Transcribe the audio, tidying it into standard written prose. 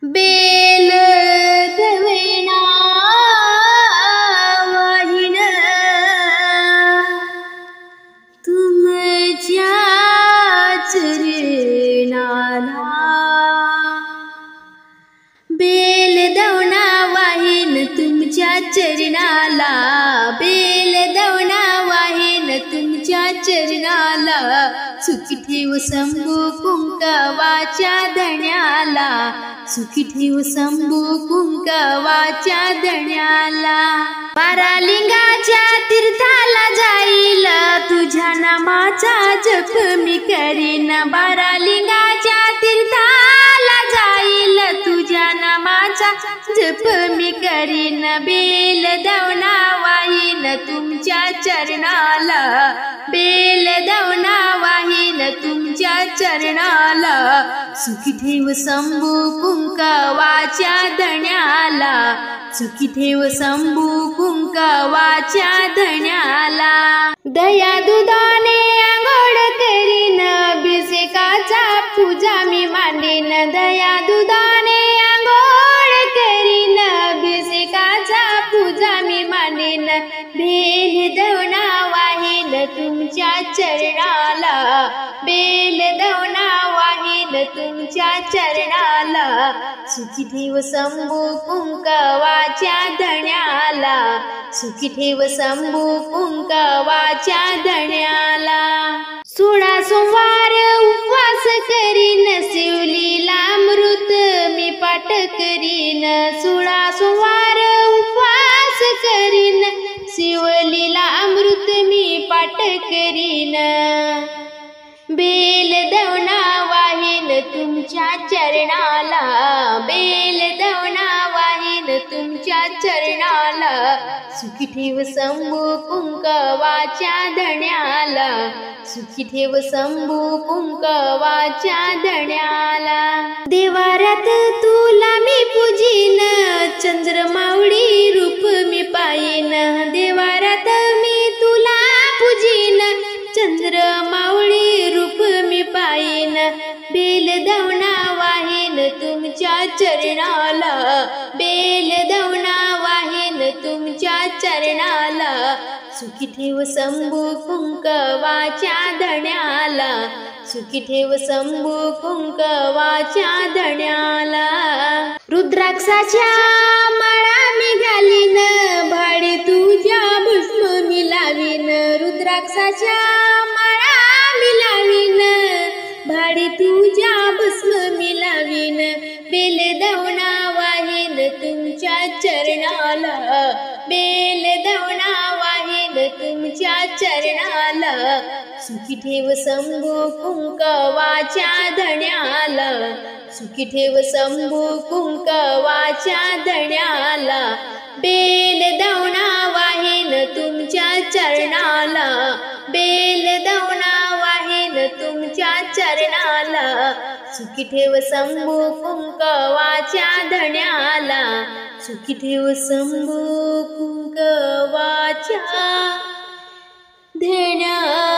Bell दवैना वाहिन तुमच्या चरणाला, bell दवना वाहिन तुमच्या चरणाला, bell दवना वाहिन तुमच्या चरणाला, सुखी ठेव शंभू कुंकवाच्या धण्याला, सुखी ठेव शंभू कुंकवाच्या धण्याला. 12 लिंगाच्या तीर्थाला जाईल तुझ्या नामाचा जप मी करीन, 12 लिंगाच्या तीर्थाला जाईल तुझ्या नामाचा जप मी करीन. बेल दवना वाहिन तुमच्या चरणाला, बेल दवना वाहिन तुमच्या चरणाला, सुखी ठेव शंभू कुंकवाच्या धण्याला, सुखी ठेव शंभू कुंकवाच्या धण्याला. दया दुधाने आंघोळ करीन अभिषेकाचा पूजा मी मांडीन, दया दुधाने आंघोळ करीन अभिषेकाचा पूजा मी मांडीन. बेल दवना वाहिन तुमच्या चरणाला, बेल दवना वाहिन तुमच्या चरणाला, सुखी ठेव शंभू कुंकवाच्या धण्याला, सुखी ठेव शंभू कुंकवाच्या धण्याला. 16 सोमवार उपवास करीन शिवलीला अमृत मी पाठ करीन, 16 सोमवार उपवास करीन शिवलीला अमृत मी पाठ करीन. बेल दवना वाहिन तुमच्या चरणाला, बेल दवना वाहिन तुमच्या चरणाला, सुखी ठेव शंभू कुंकवाच्या धण्याला, सुखी ठेव शंभू कुंकवाच्या धण्याला. देवाऱ्यात तुला मी पूजीन चंद्रमावळी रूप मी पाईन, देवाऱ्यात मी तुला पूजीन चंद्रमावळी रूप मी पाईन. बेल दवना वाहिन तुमच्या चरणाला, बेल दवना वाहिन तुमच्या चरणाला, सुखी ठेव शंभू कुंकवाच्या धण्याला, सुखी ठेव शंभू कुंकवाच्या धण्याला. रुद्राक्षाच्या माळा मी घालीन भाडी तुझ्या भस्म मी लावीन, रुद्राक्षाच्या माळा मी लावीन भाडी तुझ्या भस्म मी लावीन. बेल दवना वाहिन तुमच्या चरणाला, बेल दवना वाहिन तुमच्या चरणाला, सुखी ठेव शंभू कुंकवाच्या धण्याला, सुखी ठेव शंभू कुंकवाच्या धण्याला. बेल दवना वाहिन तुमच्या चरणाला, बेल दवना वाहिन तुमच्या चरणाला, सुखी ठेव शंभू कुंकवाच्या धण्याला, सुखी ठेव शंभू कुंकवाच्या धण्याला.